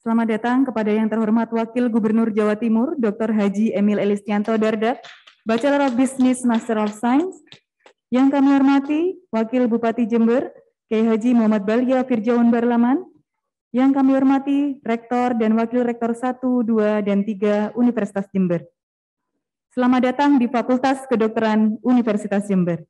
Selamat datang kepada yang terhormat Wakil Gubernur Jawa Timur, Dr. Haji Emil Elistianto Dardak, Bachelor of Business, Master of Science. Yang kami hormati, Wakil Bupati Jember, Kiai Haji Muhammad Balia Firjawan Barlaman. Yang kami hormati, Rektor dan Wakil Rektor 1, 2, dan 3 Universitas Jember. Selamat datang di Fakultas Kedokteran Universitas Jember.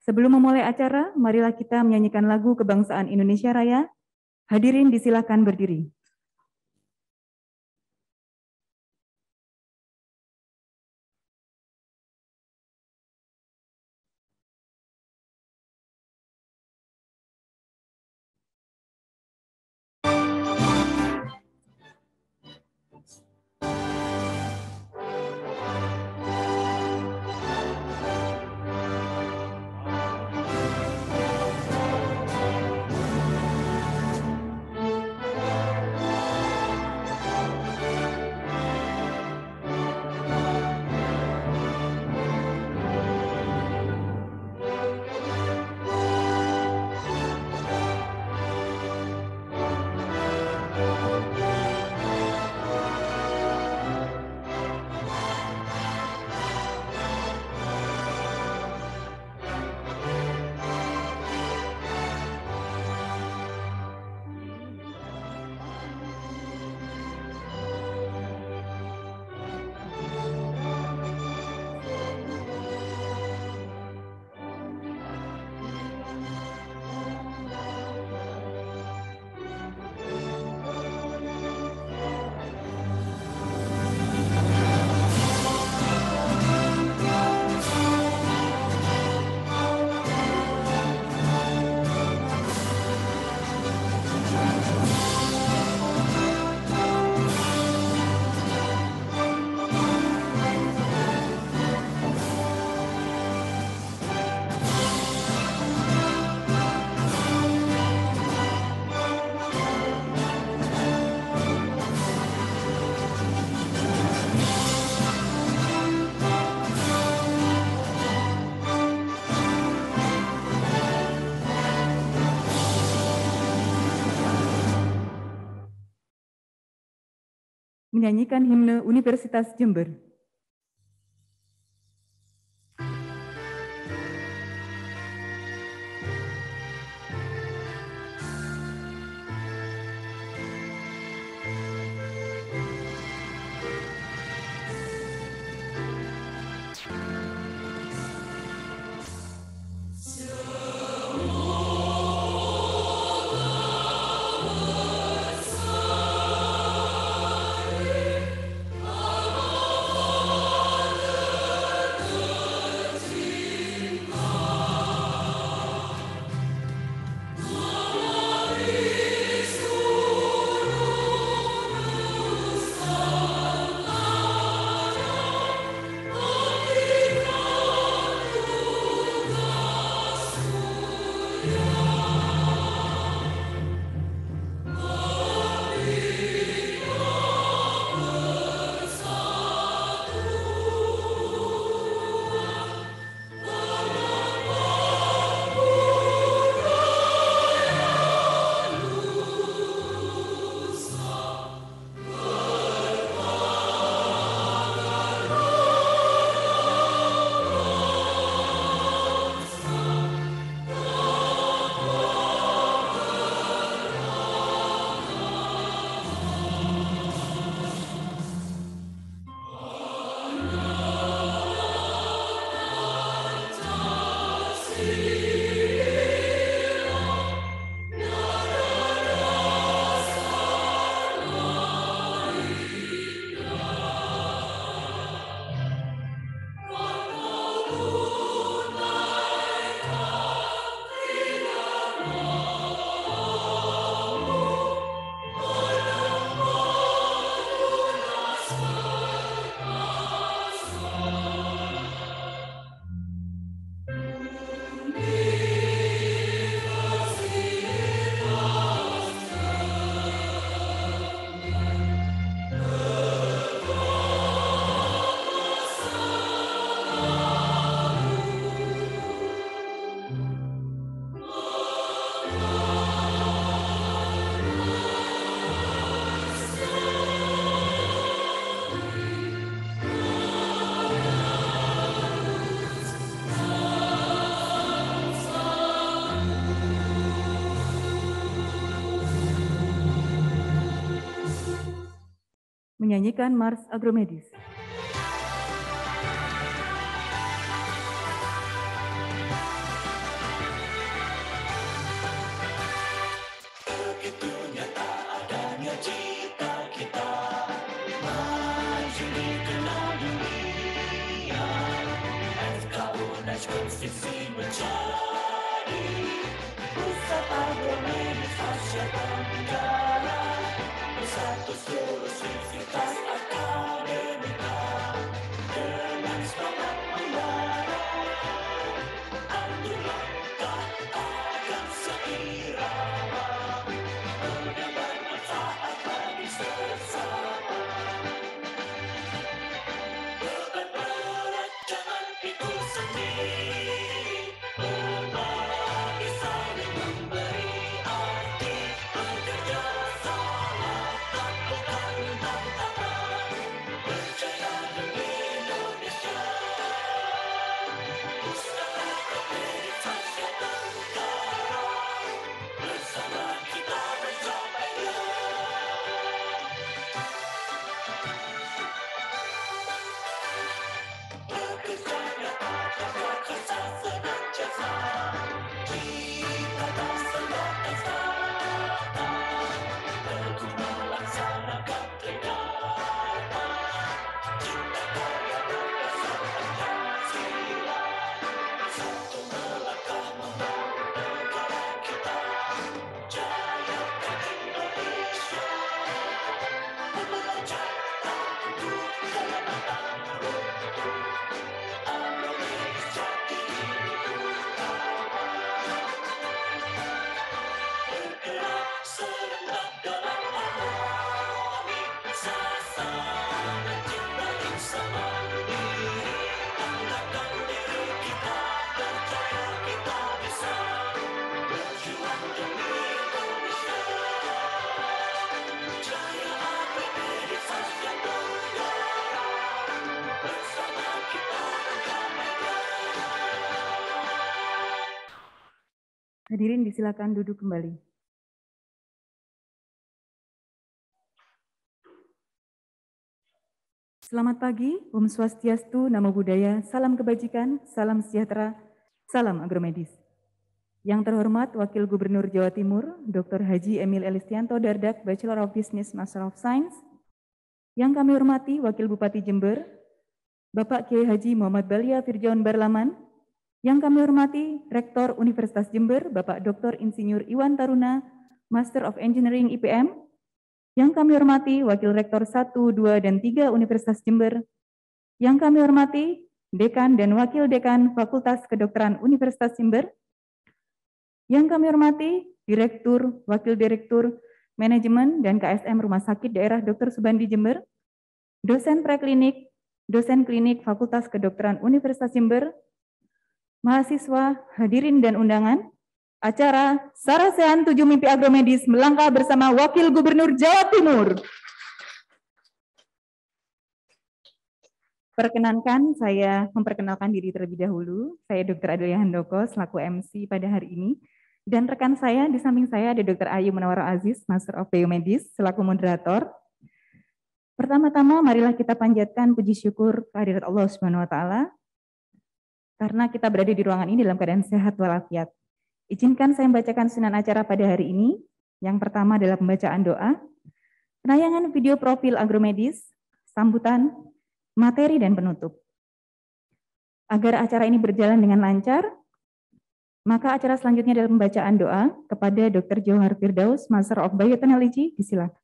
Sebelum memulai acara, marilah kita menyanyikan lagu Kebangsaan Indonesia Raya. Hadirin disilakan berdiri. Menyanyikan himne Universitas Jember. Oh menyanyikan Mars Agromedis. Konstruksi menjadi pusat agromedis Asia Tenggara, bersatu seluruh sivitas akademika dengan semangat membara, adu langkah agar seirama mendapat manfaat bagi sesama. Beban berat jangan pikul sendiri, berbagi saling memberi arti, bekerja sama taklukkan tantangan, percaya demi Indonesia. Pustaka Agromedis Asia Tenggara, bersama kita mencapainya. Bekerja nyata tanpa kasa senantiasa, kita tak selatan kata, teguh melaksanakan kegiatan, cinta karya berdasar Pancasila, bersatu melangkah membangun negara kita, jayakan Indonesia, belajar tangguh dalam batang runtuh. Agromedis jati utama, bergerak serentak dalam alami, sasana cinta insan mandiri, angkatkan diri kita, percaya kita bisa, berjuang demi Indonesia. Jaya Agromedis Asia Tenggara, bersama kita mencapainya. Hadirin disilakan duduk kembali. Selamat pagi, Om Swastiastu, Namo Buddhaya, salam kebajikan, salam sejahtera, salam agromedis. Yang terhormat Wakil Gubernur Jawa Timur, Dr. Haji Emil Elistianto Dardak, Bachelor of Business, Master of Science. Yang kami hormati Wakil Bupati Jember, Bapak Kiai Haji Muhammad Balia Firjaun Barlaman. Yang kami hormati Rektor Universitas Jember, Bapak Dr. Insinyur Iwan Taruna, Master of Engineering IPM. Yang kami hormati Wakil Rektor 1, 2, dan 3 Universitas Jember. Yang kami hormati Dekan dan Wakil Dekan Fakultas Kedokteran Universitas Jember. Yang kami hormati Direktur, Wakil Direktur, Manajemen, dan KSM Rumah Sakit Daerah Dr. Subandi Jember. Dosen Preklinik, Dosen Klinik Fakultas Kedokteran Universitas Jember. Mahasiswa, hadirin dan undangan, acara Sarasehan 7 Mimpi Agromedis melangkah bersama Wakil Gubernur Jawa Timur. Perkenankan, saya memperkenalkan diri terlebih dahulu. Saya Dr. Adelia Handoko selaku MC pada hari ini. Dan rekan saya, di samping saya ada Dr. Ayu Munawara Aziz, Master of Biomedis selaku moderator. Pertama-tama, marilah kita panjatkan puji syukur kehadirat Allah Subhanahu wa Ta'ala, karena kita berada di ruangan ini dalam keadaan sehat walafiat. Izinkan saya membacakan susunan acara pada hari ini. Yang pertama adalah pembacaan doa, penayangan video profil agromedis, sambutan, materi, dan penutup. Agar acara ini berjalan dengan lancar, maka acara selanjutnya adalah pembacaan doa kepada Dr. Johar Firdaus, Master of Biotechnology. Disilakan.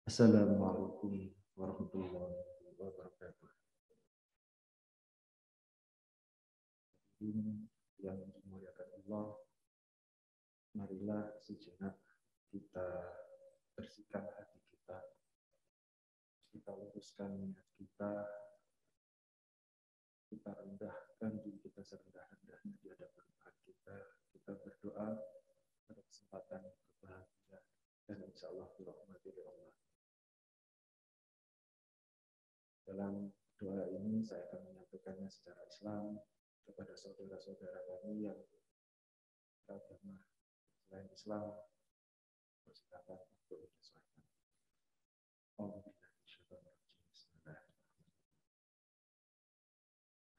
Assalamualaikum warahmatullahi wabarakatuh. Yang dimuliakan Allah, marilah sejenak kita bersihkan hati kita luruskan niat kita rendahkan diri kita serendah-rendahnya di hadapan Tuhan kita berdoa pada kesempatan berbahagia dan insya Allah dirahmati oleh Allah. dalam doa ini saya akan menyampaikannya secara Islam kepada saudara-saudara kami yang beragama selain Islam. Persilakan untuk menyesuaikan.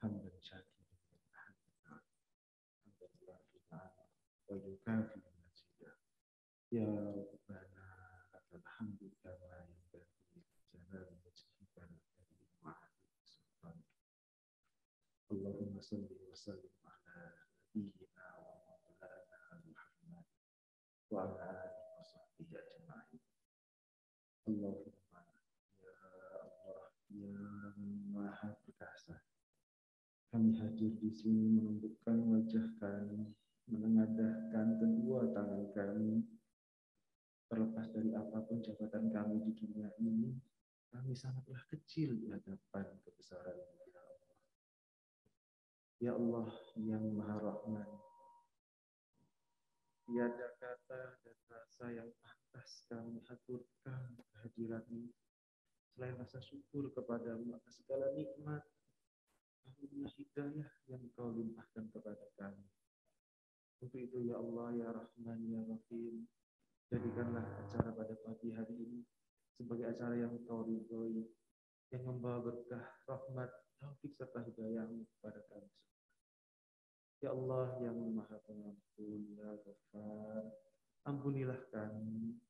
Hamdan syakiran hamdan wafi'an wa yukafi mazidah. Ya Rabbana lakal hamdu kama yanbaghi li jalali wajhika al-karim wa 'azimi sultanik. Allahumma shalli wa sallim ala nabiyyina wa maulana Muhammad wa ala alihi wa sahbihi ajma'in. Allahumma ya Allah ya Maha Perkasa. Kami hadir di sini menundukkan wajah kami, menengadahkan kedua tangan kami. Terlepas dari apapun jabatan kami di dunia ini, kami sangatlah kecil di hadapan kebesaran ya Allah. Ya Allah yang Maha Rahman, tiada kata dan rasa yang pantas kami haturkan kehadiran-Mu selain rasa syukur kepadamu atas segala nikmat, karunia hidayah yang Kau limpahkan kepada kami. Untuk itu ya Allah, ya Rahman, ya Rahim, jadikanlah acara pada pagi hari ini sebagai acara yang Kau ridhoi, yang membawa berkah, rahmat, taufik serta hidayah-Mu kepada kami. Ya Allah yang Maha Pengampun, ya Ghaffar, ampunilah kami,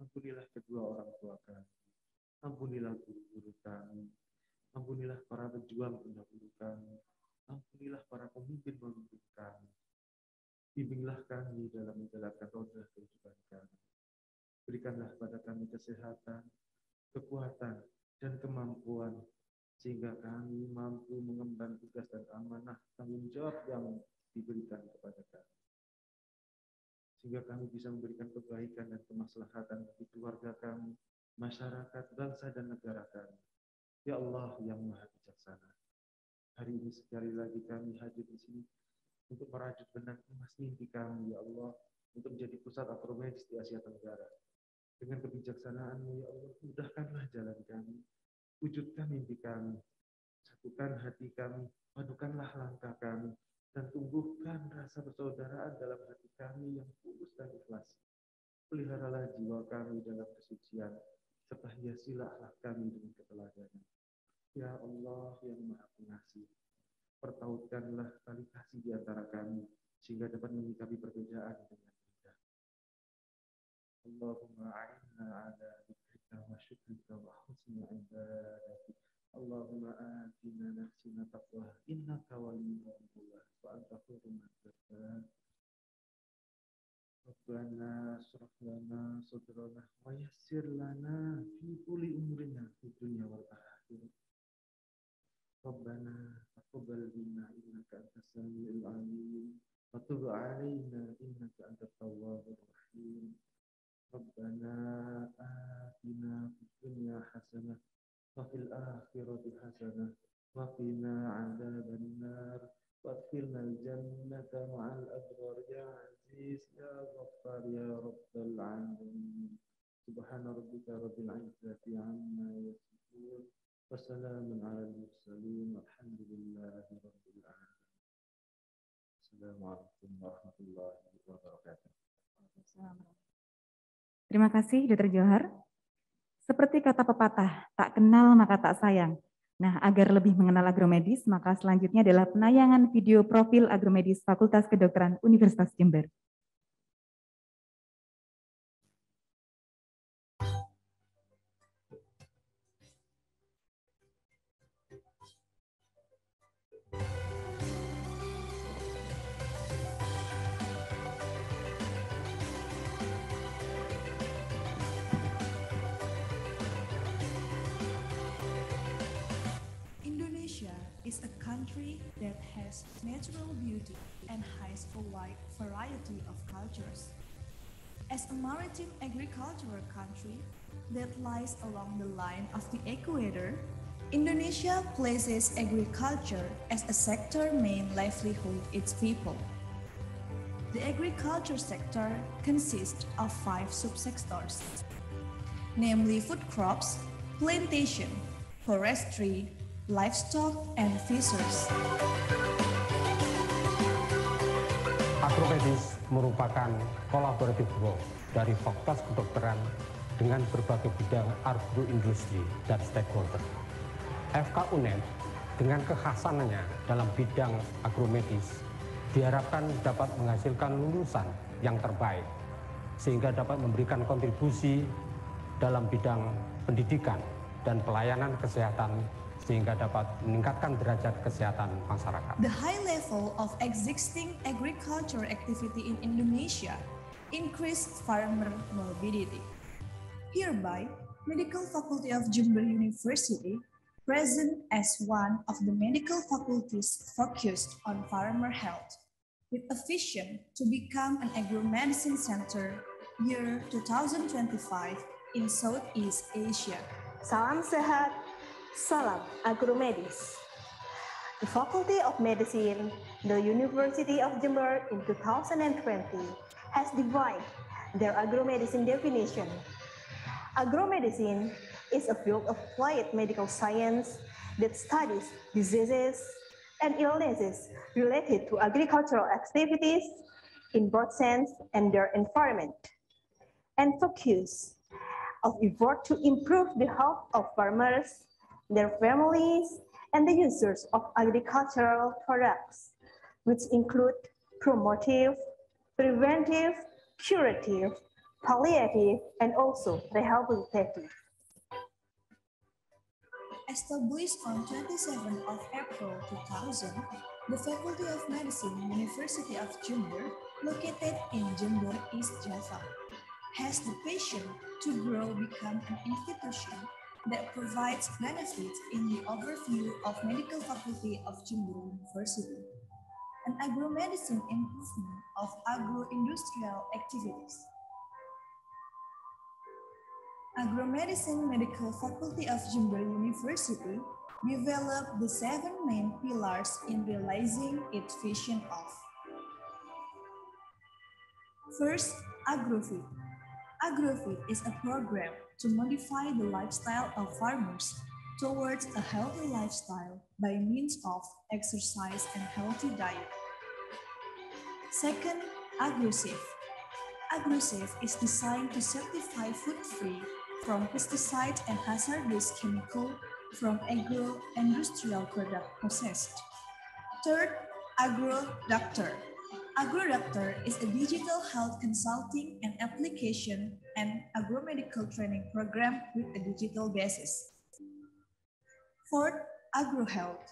ampunilah kedua orang tua kami, ampunilah guru-guru kami, ampunilah para pejuang pendahulu kami, ampunilah para pemimpin-pemimpin kami. Bimbinglah kami dalam menjalankan roda kehidupan kami. Berikanlah pada kami kesehatan, kekuatan, dan kemampuan, sehingga kami mampu mengemban tugas dan amanah tanggung jawab yang diberikan kepada kami. Sehingga kami bisa memberikan kebaikan dan kemaslahatan bagi keluarga kami, masyarakat, bangsa, dan negara kami. Ya Allah yang Maha Bijaksana, hari ini sekali lagi kami hadir di sini untuk merajut benang emas mimpi kami, ya Allah, untuk menjadi pusat agromedis di Asia Tenggara. Dengan kebijaksanaan-Mu, ya Allah, mudahkanlah jalan kami, wujudkan mimpi kami, satukan hati kami, padukanlah langkah kami, dan tumbuhkan rasa persaudaraan dalam hati kami yang tulus dan ikhlas. Peliharalah jiwa kami dalam kesucian, serta hiasilah akhlak kami dengan keteladanan. Ya Allah yang Maha Pengasih, pertautkanlah tali kasih di antara kami, sehingga dapat menyikapi perbedaan dengan indah. Allahumma a'inna ala dzikrika wa syukrika wa husni ibadatik. Allahumma atina nafsina taqwa innaka waliyyuha wa anta khairul raziqin. Rabbana shrah lana sadrana wa yassir lana fi kulli umrina fid dunya wal akhirah. Rabbana taqabbal minna innaka antas samiul alim wa tub 'alaina innaka antat tawwabur rahim. Rabbana atina fid dunya hasanah wa fil akhirati hasanah wa qina 'adzaban nar وادخلنا الجنة مع الأبرار يا عزيز يا غفار يا رب العالمين. سبحان ربك رب العزة عما يصفون وسلام على المرسلين والحمد لله رب العالمين. السلام عليكم ورحمة الله وبركاته. Terima kasih, Dr. Johar. Seperti kata pepatah, tak kenal maka tak sayang. Nah, agar lebih mengenal agromedis, maka selanjutnya adalah penayangan video profil agromedis Fakultas Kedokteran Universitas Jember. Indonesia is a country that has natural beauty and has a wide variety of cultures. As a maritime agricultural country that lies along the line of the equator, Indonesia places agriculture as a sector main livelihood its people. The agriculture sector consists of 5 subsectors, namely food crops, plantation, forestry, livestock, and fisheries. Agromedis merupakan kolaboratif work dari Fakultas Kedokteran dengan berbagai bidang agroindustri dan stakeholder. FK UNED dengan kekhasannya dalam bidang agromedis diharapkan dapat menghasilkan lulusan yang terbaik sehingga dapat memberikan kontribusi dalam bidang pendidikan dan pelayanan kesehatan sehingga dapat meningkatkan derajat kesehatan masyarakat. The high level of existing agriculture activity in Indonesia increased farmer morbidity. Hereby, Medical Faculty of Jember University, present as one of the medical faculties focused on farmer health, with a vision to become an agromedicine center year 2025 in Southeast Asia. Salam sehat, salam agromedis. The Faculty of Medicine, the University of Jember in 2020 has defined their agromedicine definition. Agromedicine is a field of applied medical science that studies diseases and illnesses related to agricultural activities in broad sense and their environment, and focus of effort to improve the health of farmers, their families, and the users of agricultural products, which include promotive, preventive, curative, palliative, and also rehabilitative. Established on 27th of April 2000, the Faculty of Medicine, University of Jember, located in Jember, East Java, has the passion to grow become an institution that provides benefits in the overview of Medical Faculty of Jember University, an agromedicine improvement of agro-industrial activities. Agromedicine Medical Faculty of Jember University developed the 7 main pillars in realizing its vision of: first, AgroFit. AgroFit is a program to modify the lifestyle of farmers towards a healthy lifestyle by means of exercise and healthy diet. Second, AgroSafe. AgroSafe is designed to certify food-free from pesticides and hazardous chemical from agro-industrial product processed. Third, AgroDoctor. AgroDoctor is a digital health consulting and application and agromedical training program with a digital basis. Fourth, AgroHealth.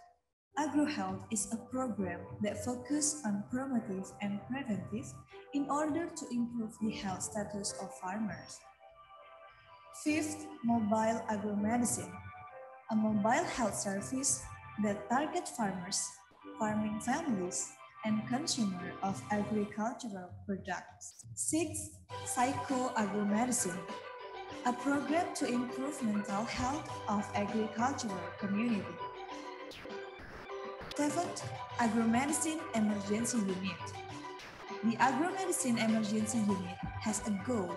AgroHealth is a program that focuses on promotive and preventive in order to improve the health status of farmers. Fifth, Mobile Agromedicine, a mobile health service that targets farmers, farming families, and consumers of agricultural products. Sixth, Psycho-Agromedicine, a program to improve mental health of agricultural community. Seventh, Agromedicine Emergency Unit. The Agromedicine Emergency Unit has a goal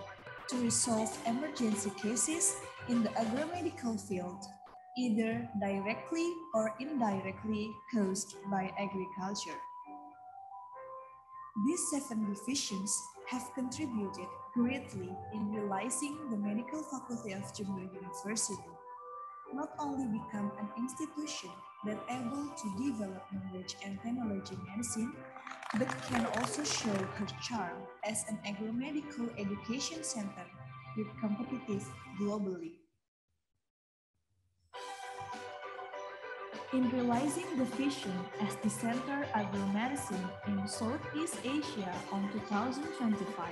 to resolve emergency cases in the agromedical field, either directly or indirectly caused by agriculture. These 7 divisions have contributed greatly in realizing the Medical Faculty of Jember University not only become an institution that able to develop knowledge and technology medicine, but can also show her charm as an agromedical education center with competitive globally. In realizing the vision as the Center Agromedicine in Southeast Asia on 2025,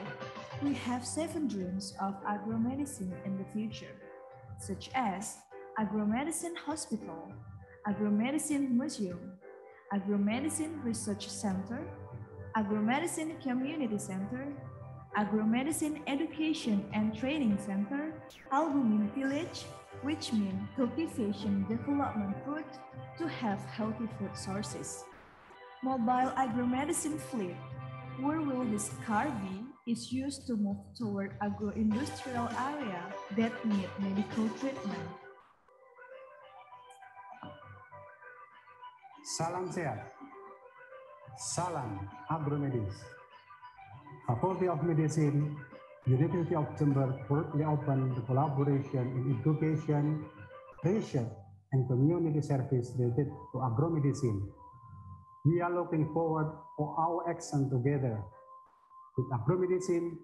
we have 7 dreams of agromedicine in the future, such as Agromedicine Hospital, Agromedicine Museum, Agromedicine Research Center, Agromedicine Community Center, Agromedicine Education and Training Center, Albumin Village, which means cultivation development food to have healthy food sources. Mobile agromedicine fleet, where will this car be, is used to move toward agro-industrial area that need medical treatment. Salam sehat. Salam agromedis. Faculty of Medicine, University of Jember proudly open the collaboration in education, research, and community service related to agromedicine. We are looking forward for our action together. With agromedicine,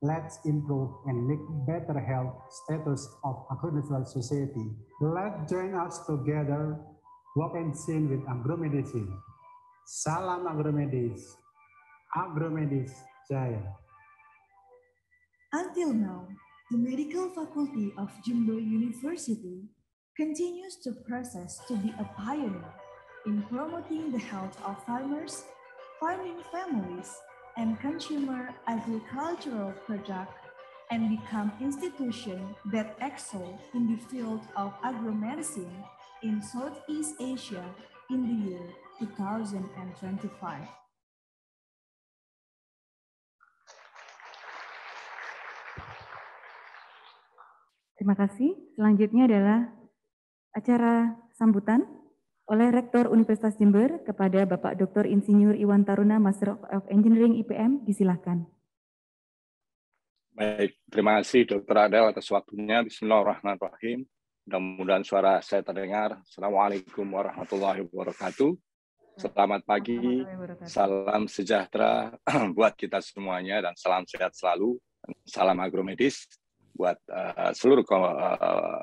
let's improve and make better health status of agronatural society. Let's join us together, work and sing with agromedicine. Salam agromedis, agromedis jaya. Until now, the Medical Faculty of Jember University continues to process to be a pioneer in promoting the health of farmers, farming families, and consumer agricultural products, and become institution that excel in the field of agromedicine in Southeast Asia in the year 2025. Terima kasih. Selanjutnya adalah acara sambutan oleh Rektor Universitas Jember kepada Bapak Dr. Insinyur Iwan Taruna, Master of Engineering IPM. Disilahkan. Baik, terima kasih Dr. Adel atas waktunya. Bismillahirrahmanirrahim. Mudah-mudahan suara saya terdengar. Assalamualaikum warahmatullahi wabarakatuh. Selamat pagi, salam sejahtera buat kita semuanya dan salam sehat selalu. Salam agromedis buat seluruh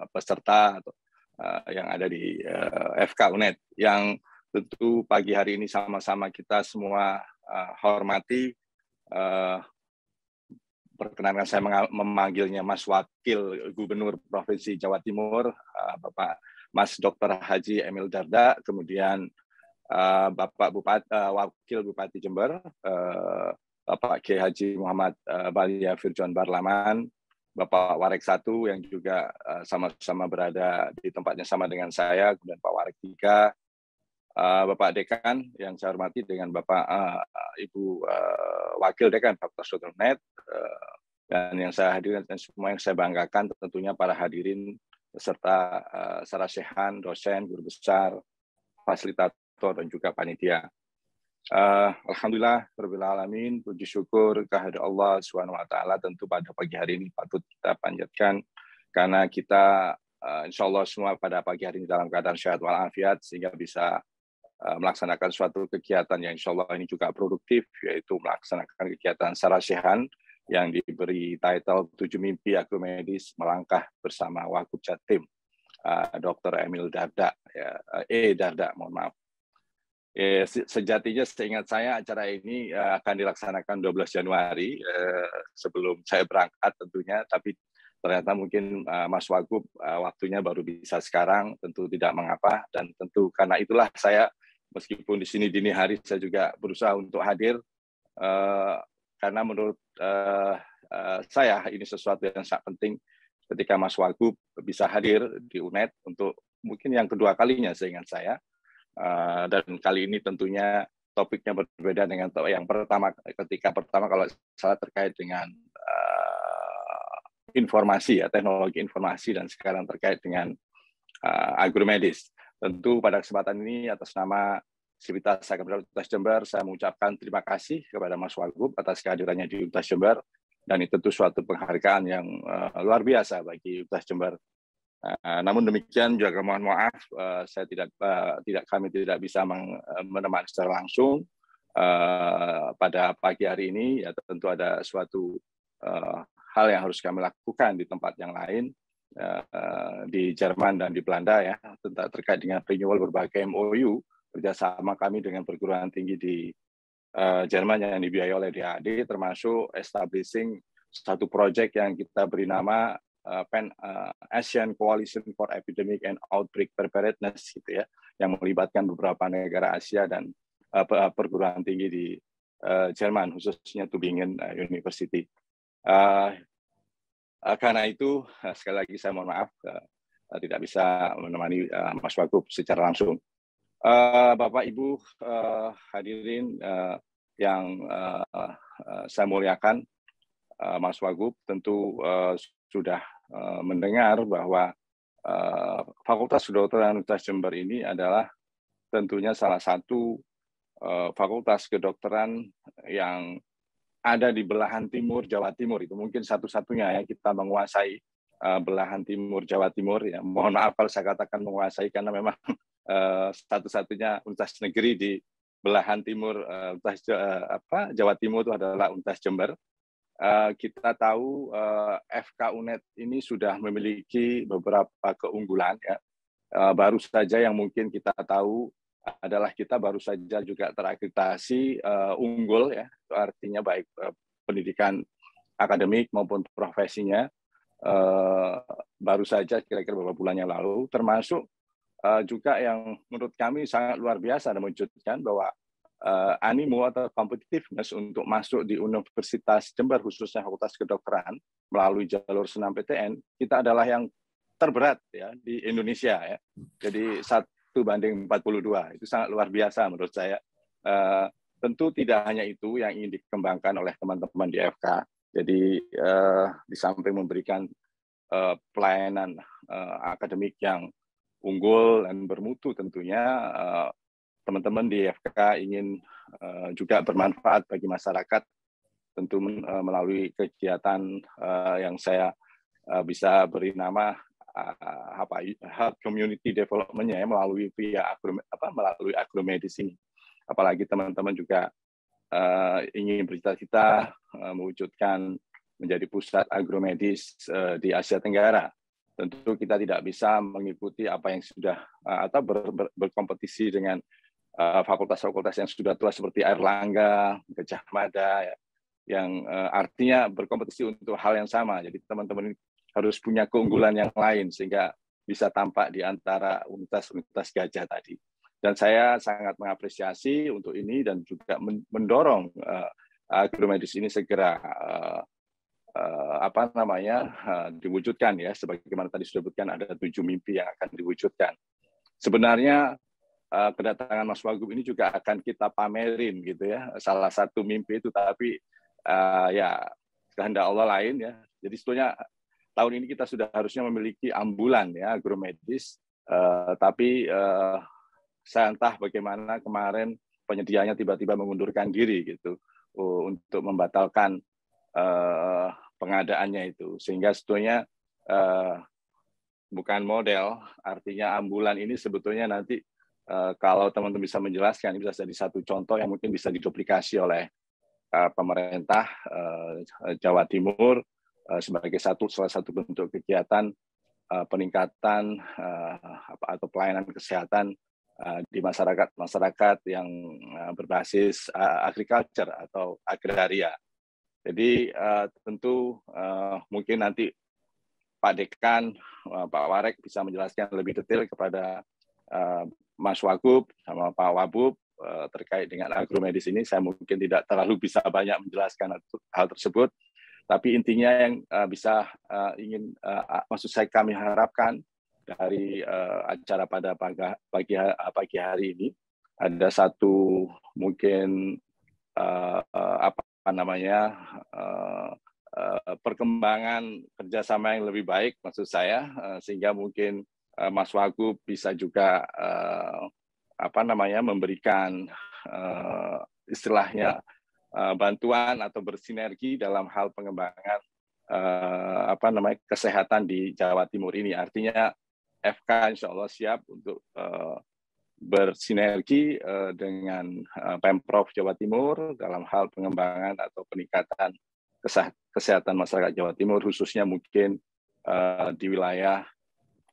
peserta yang ada di FK UNED yang tentu pagi hari ini sama-sama kita semua hormati. Perkenankan saya memanggilnya Mas Wakil Gubernur Provinsi Jawa Timur, Bapak Mas Dr. Haji Emil Dardak, kemudian Bapak Wakil Bupati Jember, Bapak Kiai Haji Muhammad Balia Firjon Barlaman, Bapak Warek 1 yang juga sama-sama berada di tempatnya sama dengan saya, kemudian Pak Warek 3, Bapak Dekan yang saya hormati dengan Bapak Ibu Wakil Dekan Fakultas Kedokteran, dan yang saya hadirkan dan semua yang saya banggakan tentunya para hadirin beserta sarasehan, dosen, guru besar, fasilitator dan juga panitia. Alhamdulillah, rabbil alamin, puji syukur kehadirat Allah Subhanahu wa taala tentu pada pagi hari ini patut kita panjatkan karena kita insya Allah semua pada pagi hari ini dalam keadaan sehat walafiat sehingga bisa melaksanakan suatu kegiatan yang insya Allah ini juga produktif, yaitu melaksanakan kegiatan sarasehan yang diberi title 7 Mimpi Agromedis Melangkah Bersama Wagub Jatim, Dr. Emil Dardak, Dardak, mohon maaf. Sejatinya seingat saya acara ini akan dilaksanakan 12 Januari sebelum saya berangkat tentunya, tapi ternyata mungkin Mas Wagub waktunya baru bisa sekarang, tentu tidak mengapa, dan tentu karena itulah saya meskipun di sini dini hari saya juga berusaha untuk hadir karena menurut saya ini sesuatu yang sangat penting ketika Mas Wagub bisa hadir di UNED untuk mungkin yang kedua kalinya seingat saya. Dan kali ini tentunya topiknya berbeda dengan yang pertama, ketika pertama kalau salah terkait dengan informasi, ya, teknologi informasi, dan sekarang terkait dengan agromedis. Tentu pada kesempatan ini atas nama Sivitas Universitas Jember saya mengucapkan terima kasih kepada Mas Wagub atas kehadirannya di Universitas Jember, dan itu tentu suatu penghargaan yang luar biasa bagi Universitas Jember. Namun demikian juga mohon maaf kami tidak bisa menemani secara langsung pada pagi hari ini. Ya, tentu ada suatu hal yang harus kami lakukan di tempat yang lain di Jerman dan di Belanda, ya, terkait dengan renewal berbagai MOU kerjasama kami dengan perguruan tinggi di Jerman yang dibiayai oleh DAAD, termasuk establishing satu proyek yang kita beri nama Asian Coalition for Epidemic and Outbreak Preparedness, gitu ya, yang melibatkan beberapa negara Asia dan perguruan tinggi di Jerman, khususnya Tübingen University. Karena itu sekali lagi saya mohon maaf tidak bisa menemani Mas Wagub secara langsung. Bapak Ibu hadirin yang saya muliakan, Mas Wagub tentu sudah mendengar bahwa Fakultas Kedokteran Universitas Jember ini adalah tentunya salah satu fakultas kedokteran yang ada di belahan timur Jawa Timur. Itu mungkin satu-satunya ya kita menguasai belahan timur Jawa Timur. Ya, mohon maaf kalau saya katakan menguasai karena memang satu-satunya universitas negeri di belahan timur Jawa Timur itu adalah Universitas Jember. Kita tahu FK UNED ini sudah memiliki beberapa keunggulan ya. Baru saja yang mungkin kita tahu adalah kita baru saja juga terakreditasi unggul ya, itu artinya baik pendidikan akademik maupun profesinya baru saja kira-kira beberapa bulan yang lalu, termasuk juga yang menurut kami sangat luar biasa dan menunjukkan bahwa animo atau competitiveness untuk masuk di Universitas Jember khususnya Fakultas Kedokteran melalui jalur SNMPTN kita adalah yang terberat ya di Indonesia ya. Jadi 1:42 itu sangat luar biasa menurut saya. Tentu tidak hanya itu yang ingin dikembangkan oleh teman-teman di FK. Jadi di samping memberikan pelayanan akademik yang unggul dan bermutu tentunya teman-teman di FK ingin juga bermanfaat bagi masyarakat tentu melalui kegiatan yang saya bisa beri nama health community development-nya ya, melalui melalui agromedis ini. Apalagi teman-teman juga ingin bercita-cita mewujudkan menjadi pusat agromedis di Asia Tenggara. Tentu kita tidak bisa mengikuti apa yang sudah atau berkompetisi dengan fakultas-fakultas yang sudah tua seperti Airlangga, Gajah Mada, ya, yang artinya berkompetisi untuk hal yang sama. Jadi teman-teman harus punya keunggulan yang lain sehingga bisa tampak di antara universitas-universitas gajah tadi. Dan saya sangat mengapresiasi untuk ini dan juga mendorong agromedis ini segera diwujudkan ya, sebagaimana tadi sudah disebutkan ada 7 mimpi yang akan diwujudkan. Sebenarnya kedatangan Mas Wagub ini juga akan kita pamerin gitu ya, salah satu mimpi itu, tapi ya kehendak Allah lain ya. Jadi sebetulnya tahun ini kita sudah harusnya memiliki ambulan ya agromedis, tapi saya entah bagaimana kemarin penyedianya tiba-tiba mengundurkan diri gitu untuk membatalkan pengadaannya itu, sehingga sebetulnya bukan model, artinya ambulan ini sebetulnya nanti kalau teman-teman bisa menjelaskan, ini bisa jadi satu contoh yang mungkin bisa diduplikasi oleh pemerintah Jawa Timur sebagai salah satu bentuk kegiatan peningkatan atau pelayanan kesehatan di masyarakat yang berbasis agriculture atau agraria. Jadi tentu mungkin nanti Pak Dekan, Pak Warek bisa menjelaskan lebih detail kepada Mas Wagub sama Pak Wabub terkait dengan agromedis ini. Saya mungkin tidak terlalu bisa banyak menjelaskan hal tersebut. Tapi intinya yang maksud saya kami harapkan dari acara pada pagi hari ini ada satu mungkin perkembangan kerjasama yang lebih baik maksud saya, sehingga mungkin Mas Wagub bisa juga memberikan istilahnya bantuan atau bersinergi dalam hal pengembangan kesehatan di Jawa Timur ini. Artinya FK insya Allah siap untuk bersinergi dengan Pemprov Jawa Timur dalam hal pengembangan atau peningkatan kesehatan masyarakat Jawa Timur, khususnya mungkin di wilayah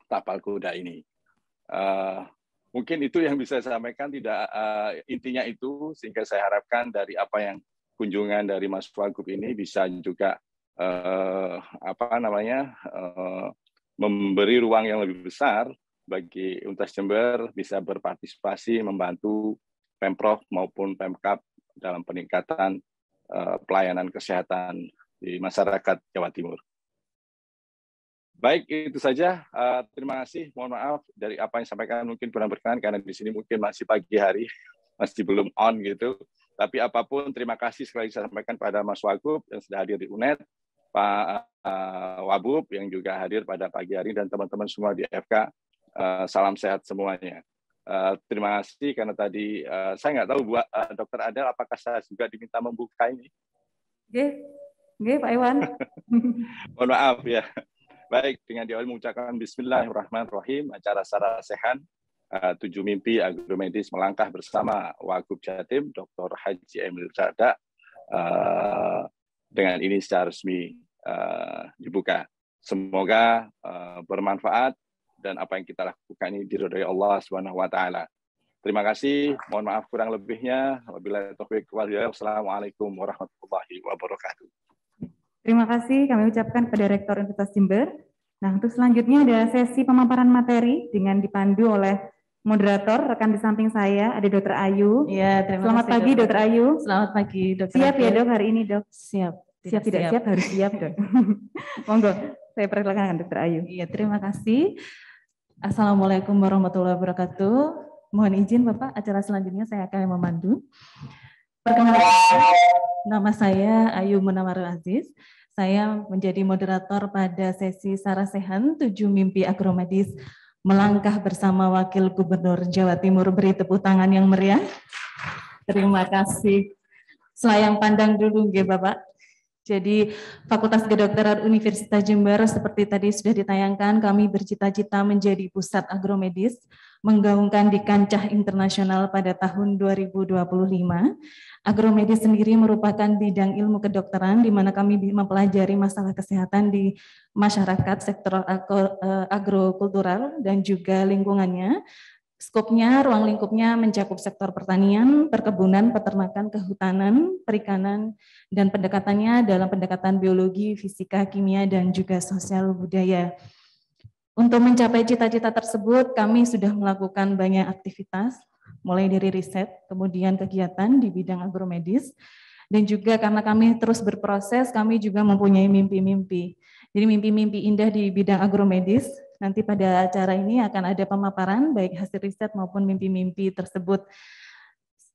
Tapal Kuda ini. Mungkin itu yang bisa saya sampaikan, tidak intinya itu, sehingga saya harapkan dari apa yang kunjungan dari Mas Wagub ini bisa juga memberi ruang yang lebih besar bagi Universitas Jember bisa berpartisipasi membantu Pemprov maupun Pemkab dalam peningkatan pelayanan kesehatan di masyarakat Jawa Timur. Baik, itu saja. Terima kasih. Mohon maaf dari apa yang disampaikan mungkin kurang berkenan karena di sini mungkin masih pagi hari, masih belum on gitu. Tapi apapun, terima kasih sekali lagi saya sampaikan pada Mas Wagub yang sudah hadir di UNED, Pak Wabub yang juga hadir pada pagi hari, dan teman-teman semua di FK. Salam sehat semuanya. Terima kasih karena tadi saya nggak tahu Bu Dr. Adel apakah saya juga diminta membuka ini. Oke, Pak Iwan. Mohon maaf ya. Baik, dengan diawali mengucapkan Bismillahirrahmanirrahim, acara Sarah Sehan, 7 Mimpi Agromedis melangkah bersama Wagub Jatim, Dr. Haji Emil Dardak, dengan ini secara resmi dibuka. Semoga bermanfaat dan apa yang kita lakukan ini diridhoi Allah Subhanahu wa taala. Terima kasih, mohon maaf kurang lebihnya. Wabillahi taufiq wal hidayah. Wassalamualaikum warahmatullahi wabarakatuh. Terima kasih kami ucapkan kepada Rektor Universitas Jember. Nah, untuk selanjutnya ada sesi pemaparan materi dengan dipandu oleh moderator, rekan di samping saya, ada Dr. Ayu. Ya, Selamat pagi, Dr. Ayu. Selamat pagi, Dr. Siap ya, Adel. Dok, hari ini, Dok? Siap. Siap, tidak siap, harus siap, Dok. Monggo, saya persilakan Dr. Ayu. Iya, terima kasih. Assalamualaikum warahmatullahi wabarakatuh. Mohon izin, Bapak, acara selanjutnya saya akan memandu. Perkenalkan, nama saya Ayu Munawarul Aziz. Saya menjadi moderator pada sesi Sarasehan 7 Mimpi Agromedis melangkah bersama Wakil Gubernur Jawa Timur. Beri tepuk tangan yang meriah. Terima kasih. Selayang pandang dulu, nggih, Bapak. Jadi Fakultas Kedokteran Universitas Jember seperti tadi sudah ditayangkan, kami bercita-cita menjadi pusat agromedis, menggaungkan di kancah internasional pada tahun 2025. Agromedis sendiri merupakan bidang ilmu kedokteran di mana kami mempelajari masalah kesehatan di masyarakat, sektor agrokultural dan juga lingkungannya. Skopnya, ruang lingkupnya mencakup sektor pertanian, perkebunan, peternakan, kehutanan, perikanan, dan pendekatannya dalam pendekatan biologi, fisika, kimia, dan juga sosial budaya. Untuk mencapai cita-cita tersebut, kami sudah melakukan banyak aktivitas, mulai dari riset, kemudian kegiatan di bidang agromedis, dan juga karena kami terus berproses, kami juga mempunyai mimpi-mimpi. Jadi mimpi-mimpi indah di bidang agromedis. Nanti pada acara ini akan ada pemaparan baik hasil riset maupun mimpi-mimpi tersebut.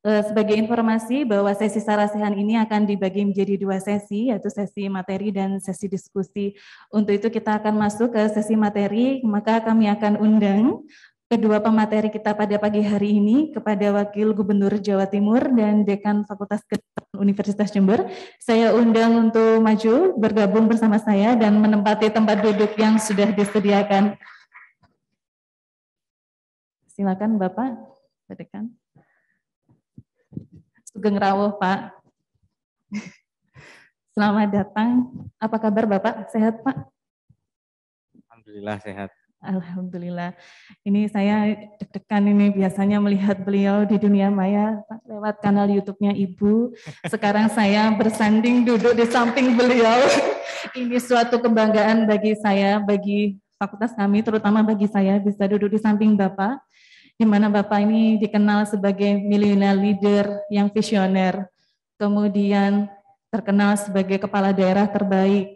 Sebagai informasi bahwa sesi Sarasehan ini akan dibagi menjadi 2 sesi, yaitu sesi materi dan sesi diskusi. Untuk itu kita akan masuk ke sesi materi, maka kami akan undang kedua pemateri kita pada pagi hari ini kepada Wakil Gubernur Jawa Timur dan Dekan Fakultas Kedokteran Universitas Jember. Saya undang untuk maju bergabung bersama saya dan menempati tempat duduk yang sudah disediakan. Silakan Bapak, Dekan. Sugeng rawuh Pak. Selamat datang. Apa kabar Bapak? Sehat Pak? Alhamdulillah sehat. Alhamdulillah. Ini saya deg-degan ini biasanya melihat beliau di dunia maya Pak, lewat kanal YouTube-nya Ibu. Sekarang saya bersanding duduk di samping beliau. Ini suatu kebanggaan bagi saya, bagi fakultas kami, terutama bagi saya bisa duduk di samping Bapak, di mana Bapak ini dikenal sebagai millennial leader yang visioner, kemudian terkenal sebagai kepala daerah terbaik,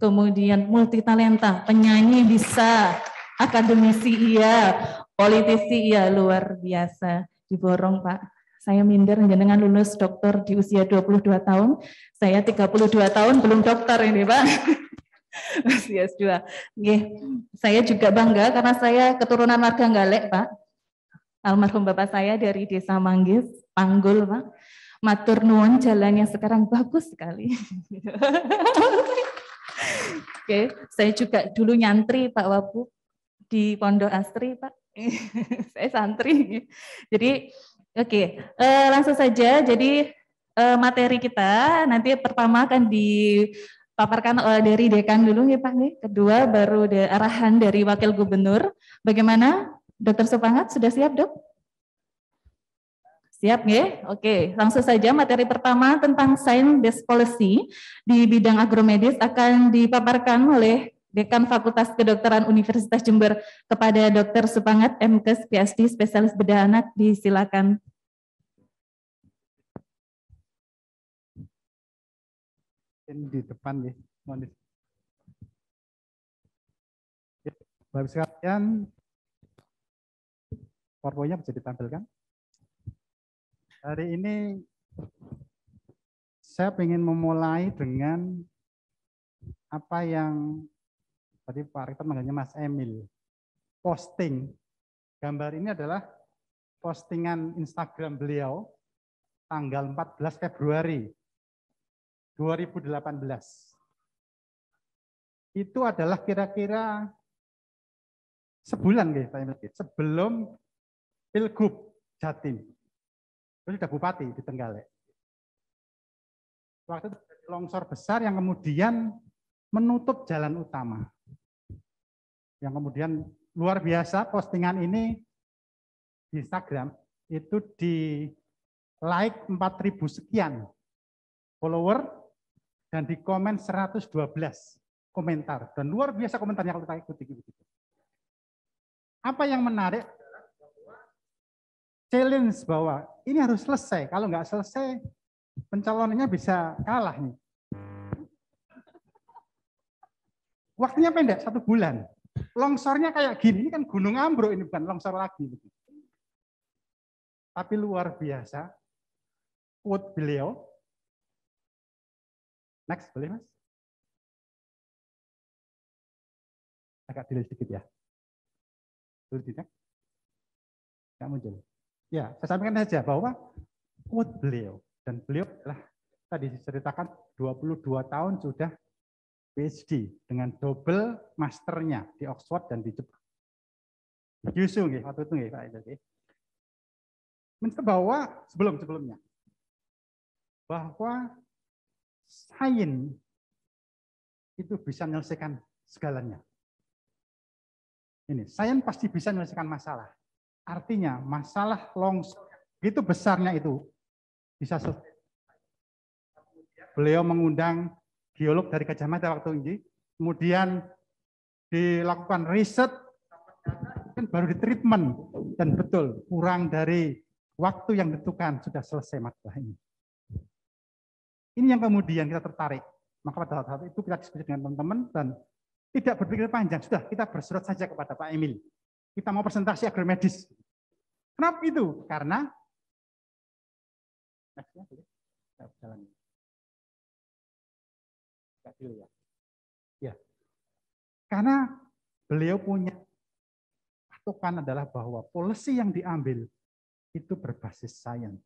kemudian multitalenta, penyanyi bisa, akademisi iya, politisi iya, luar biasa. Diborong Pak. Saya minder jenengan lulus dokter di usia 22 tahun. Saya 32 tahun belum dokter ini Pak. Usia S2. Saya juga bangga karena saya keturunan warga Galek Pak. Almarhum bapak saya dari Desa Manggis, Panggul Pak. Matur nuwun, jalannya sekarang bagus sekali. Oke, saya juga dulu nyantri Pak Wabu di Pondok Asri Pak. Saya santri. Jadi langsung saja. Jadi materi kita nanti pertama akan dipaparkan dari dekan dulu ya Pak. Kedua baru arahan dari Wakil Gubernur. Bagaimana Dr. Supangat, sudah siap Dok? Siap ya? Oke, langsung saja materi pertama tentang Science Based Policy di bidang agromedis akan dipaparkan oleh Dekan Fakultas Kedokteran Universitas Jember kepada Dr. Supangat MKes PhD Spesialis Bedah Anak. Disilakan. Di depan ya. Bapak sekalian, PowerPoint-nya bisa ditampilkan. Hari ini saya ingin memulai dengan apa yang tadi Pak Rektor manggilnya Mas Emil. Posting. Gambar ini adalah postingan Instagram beliau tanggal 14 Februari 2018. Itu adalah kira-kira sebulan sebelum Pilgub Jatim. Itu sudah bupati di Trenggalek. Waktu itu longsor besar yang kemudian menutup jalan utama. Yang kemudian luar biasa postingan ini di Instagram itu di like 4.000 sekian follower dan di komen 112 komentar. Dan luar biasa komentarnya kalau kita ikuti. Apa yang menarik? Challenge bahwa ini harus selesai. Kalau nggak selesai, pencalonannya bisa kalah nih. Waktunya pendek, 1 bulan. Longsornya kayak gini, ini kan gunung ambruk, ini bukan longsor lagi. Tapi luar biasa, quote beliau. Next, boleh Mas? Agak delay sedikit ya. Belum tidak? Nggak muncul. Ya, saya sampaikan saja bahwa quote beliau, dan beliau adalah tadi diceritakan 22 tahun sudah PhD dengan double masternya di Oxford dan di Jepang. Di Kyushu, waktu itu Pak Ida. Bahwa sebelumnya bahwa sains itu bisa menyelesaikan segalanya. Ini sains pasti bisa menyelesaikan masalah. Artinya masalah longsor itu besarnya itu bisa selesai. Beliau mengundang geolog dari Gajah Mada waktu ini, kemudian dilakukan riset, dan baru di treatment, dan betul kurang dari waktu yang ditentukan sudah selesai masalah ini. Ini yang kemudian kita tertarik. Maka pada saat itu kita diskusi dengan teman-teman dan tidak berpikir panjang, sudah kita bersurat saja kepada Pak Emil. Kita mau presentasi agromedis. Kenapa itu? Karena karena beliau punya patokan adalah bahwa polisi yang diambil itu berbasis sains.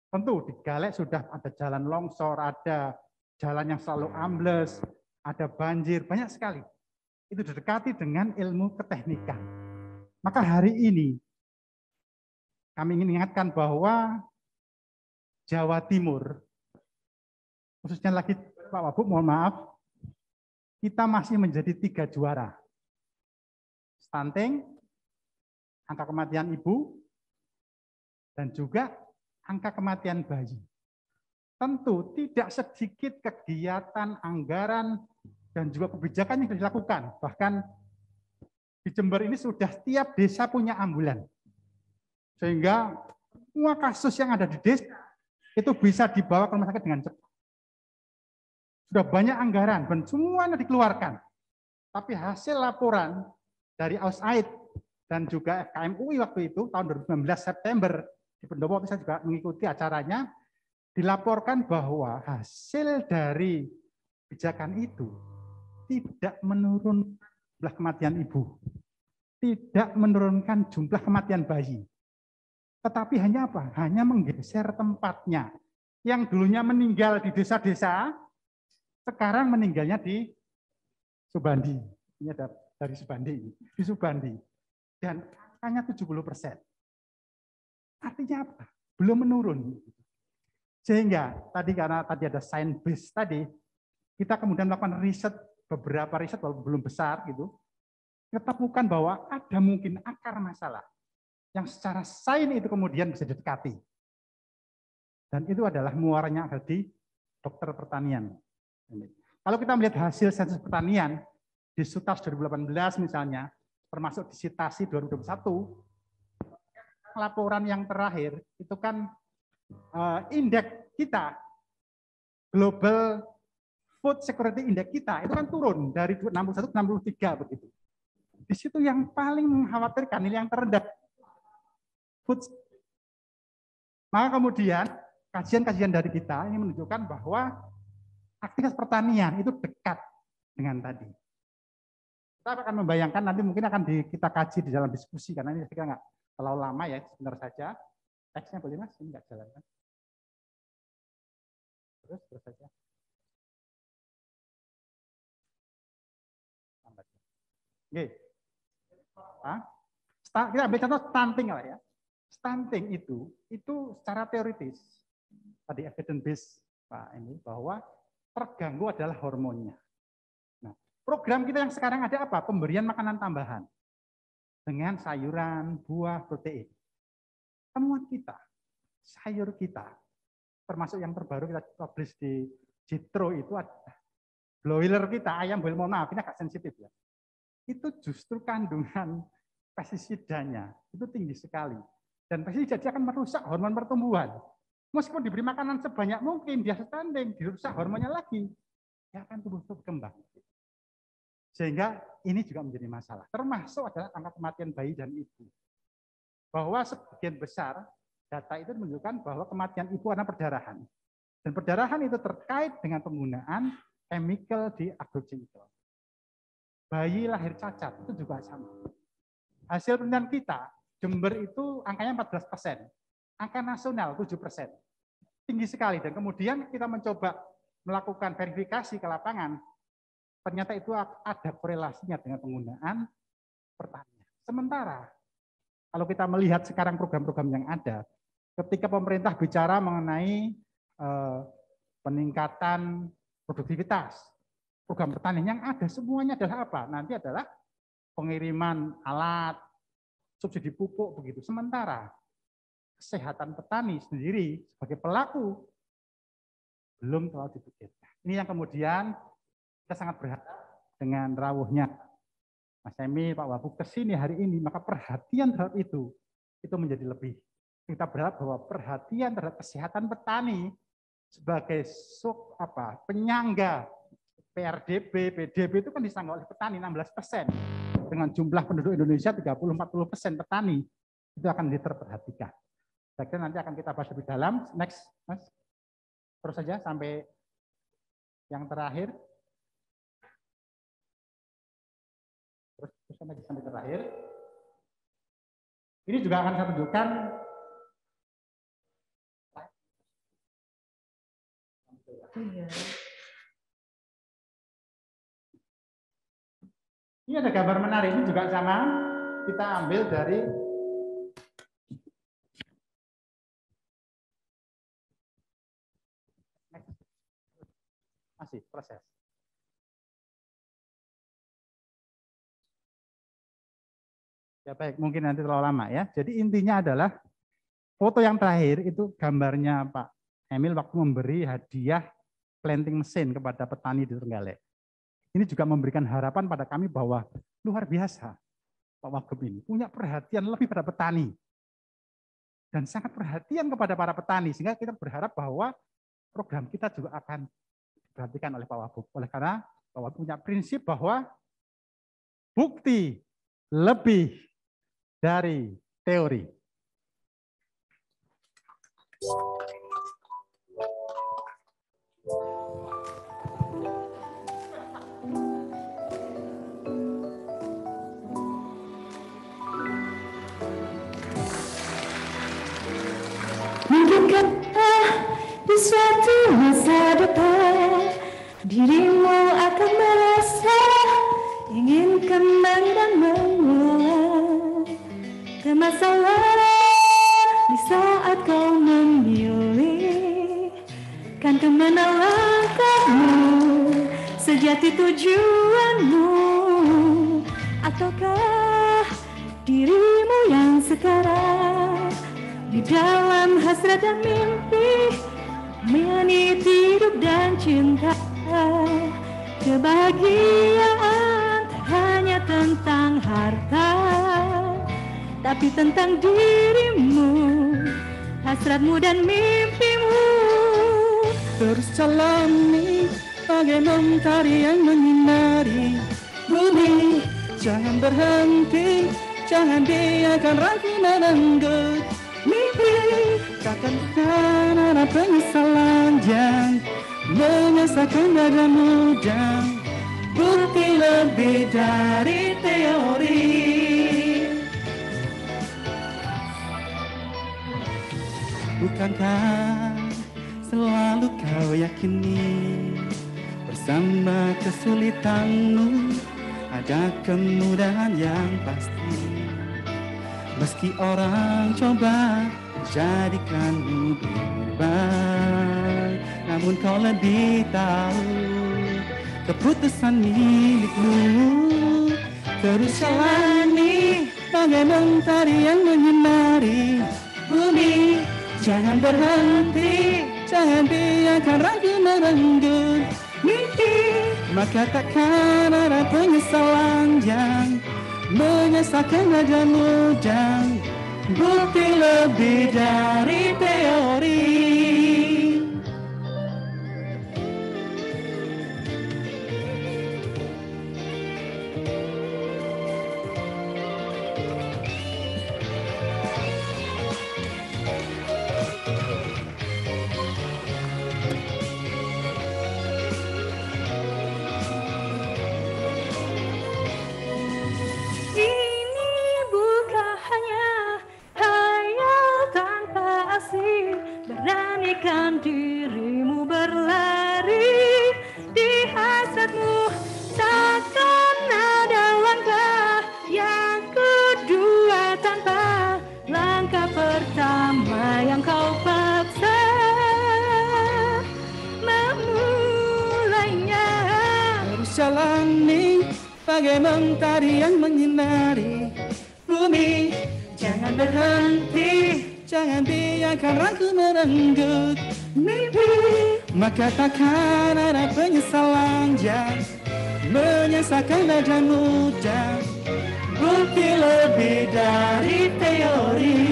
Tentu di Galek sudah ada jalan longsor, ada jalan yang selalu ambles, ada banjir, banyak sekali. Itu didekati dengan ilmu keteknikan. Maka hari ini kami ingin ingatkan bahwa Jawa Timur, khususnya lagi Pak Wabuk, mohon maaf, kita masih menjadi 3 juara. Stunting, angka kematian ibu, dan juga angka kematian bayi. Tentu tidak sedikit kegiatan, anggaran, dan juga kebijakan yang dilakukan. Bahkan di Jember ini sudah tiap desa punya ambulan. Sehingga semua kasus yang ada di desa itu bisa dibawa ke rumah sakit dengan cepat. Sudah banyak anggaran dan semuanya dikeluarkan. Tapi hasil laporan dari AusAid dan juga FKM UI waktu itu tahun 2019 September di Pendopo, saya juga mengikuti acaranya, dilaporkan bahwa hasil dari kebijakan itu tidak menurunkan jumlah kematian ibu, tidak menurunkan jumlah kematian bayi, tetapi hanya apa? Hanya menggeser tempatnya. Yang dulunya meninggal di desa-desa, sekarang meninggalnya di Subandi. Ini ada dari Subandi, di Subandi. Dan hanya 70%. Artinya apa? Belum menurun. Sehingga tadi karena tadi ada science base tadi, kita kemudian melakukan riset, beberapa riset walaupun belum besar gitu, kita temukan bahwa ada mungkin akar masalah yang secara sains itu kemudian bisa didekati. Dan itu adalah muaranya ada di dokter pertanian. Kalau kita melihat hasil sensus pertanian di Sutas 2018 misalnya, termasuk di Sitasi 2021, laporan yang terakhir itu kan indeks kita, Global Food Security Index kita, itu kan turun dari 61 ke 63 begitu. Di situ yang paling mengkhawatirkan, ini yang terendah. Food. Maka kemudian kajian-kajian dari kita ini menunjukkan bahwa aktivitas pertanian itu dekat dengan tadi. Kita akan membayangkan nanti mungkin akan kita kaji di dalam diskusi karena ini kita nggak terlalu lama ya, sebentar saja. Teksnya boleh Mas, ini nggak jalan kan? Terus saja. Oke. Kita ambil contoh stunting lah ya. Stunting itu secara teoritis tadi evidence based Pak ini bahwa terganggu adalah hormonnya. Nah, program kita yang sekarang ada apa? Pemberian makanan tambahan dengan sayuran, buah, protein. Temuan kita, sayur kita, termasuk yang terbaru kita publish di Jitro itu ada broiler kita, ayam boil, mohon maaf, ini agak sensitif ya. Itu justru kandungan pestisidanya itu tinggi sekali. Dan pestisida akan merusak hormon pertumbuhan. Meskipun diberi makanan sebanyak mungkin, dia stunting, dirusak hormonnya lagi, dia akan tumbuh berkembang. Sehingga ini juga menjadi masalah. Termasuk adalah angka kematian bayi dan ibu. Bahwa sebagian besar data itu menunjukkan bahwa kematian ibu karena perdarahan. Dan perdarahan itu terkait dengan penggunaan chemical di agrochemical. Bayi lahir cacat itu juga sama. Hasil penelitian kita, Jember itu angkanya 14%, angka nasional 7%. Tinggi sekali. Dan kemudian kita mencoba melakukan verifikasi ke lapangan, ternyata itu ada korelasinya dengan penggunaan pertanian. Sementara, kalau kita melihat sekarang program-program yang ada, ketika pemerintah bicara mengenai peningkatan produktivitas, program pertanian yang ada semuanya adalah apa? Nanti adalah pengiriman alat, subsidi pupuk, begitu. Sementara kesehatan petani sendiri sebagai pelaku belum terlalu dipikirkan. Ini yang kemudian kita sangat berharap dengan rawuhnya Mas Emil, Pak Wagub kesini hari ini, maka perhatian terhadap itu menjadi lebih. Kita berharap bahwa perhatian terhadap kesehatan petani sebagai penyangga PRDB, PDB itu kan disangka oleh petani 16%. Dengan jumlah penduduk Indonesia 30-40% petani, itu akan terperhatikan. Saya kira nanti akan kita bahas lebih dalam. Next, Mas. Terus saja sampai yang terakhir. Terus sampai terakhir. Ini juga akan saya tunjukkan. Ini ada gambar menarik, ini juga sama, kita ambil dari masih proses. Ya baik, mungkin nanti terlalu lama ya. Jadi intinya adalah foto yang terakhir itu gambarnya Pak Emil waktu memberi hadiah planting mesin kepada petani di Trenggalek. Ini juga memberikan harapan pada kami bahwa luar biasa Pak Wagub ini punya perhatian lebih pada petani dan sangat perhatian kepada para petani, sehingga kita berharap bahwa program kita juga akan diperhatikan oleh Pak Wagub. Oleh karena Pak Wagub punya prinsip bahwa bukti lebih dari teori. Mungkinkah di suatu masa depan dirimu akan merasa ingin kembali dan mengulang ke masa lalu di saat kau memilih kan kemana langkahmu, sejati tujuanmu, ataukah dirimu yang sekarang di dalam hasrat dan mimpi meniti hidup dan cinta. Kebahagiaan tak hanya tentang harta, tapi tentang dirimu, hasratmu dan mimpimu. Terus jalani bagai mentari yang menyinari bumi. Jangan berhenti, jangan biarkan ragu menenggut mimpi. Takkan ada penyesalan yang menyesatkan dadamu, dan bukti lebih dari teori. akankah selalu kau yakini bersama kesulitanmu ada kemudahan yang pasti. Meski orang coba menjadikanmu beban, namun kau lebih tahu keputusan milikmu. Terus jalani bagai mentari yang menyinari bumi. Jangan berhenti, jangan biarkan ragu merenggut mimpi. Maka takkan ada penyesalan yang menyesalkan raja mujang. Bukti lebih dari teori. Beranikan dirimu berlari di hasratmu, takkan ada langkah yang kedua tanpa langkah pertama yang kau paksa memulainya. Terus jalani bagai mentari yang menyinari bumi. Jangan berhenti, jangan biarkan ragu merenggut mimpi. Maka takkan ada penyesalan yang menyesalkan raja muda. Bukti lebih dari teori.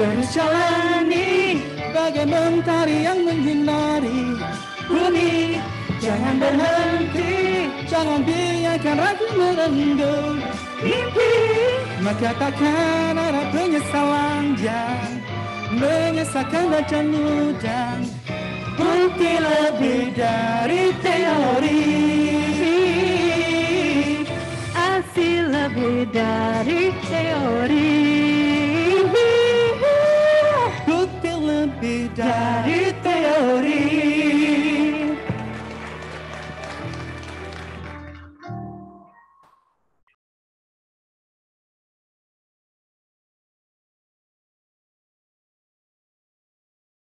Terus jalani bagai mentari yang menyinari bumi. Jangan berhenti, jangan biarkan ragu merenggut mimpi. Maka takkan ada penyesalan yang menyesalkan raja muda. Bukti lebih dari teori. Hasil lebih dari teori.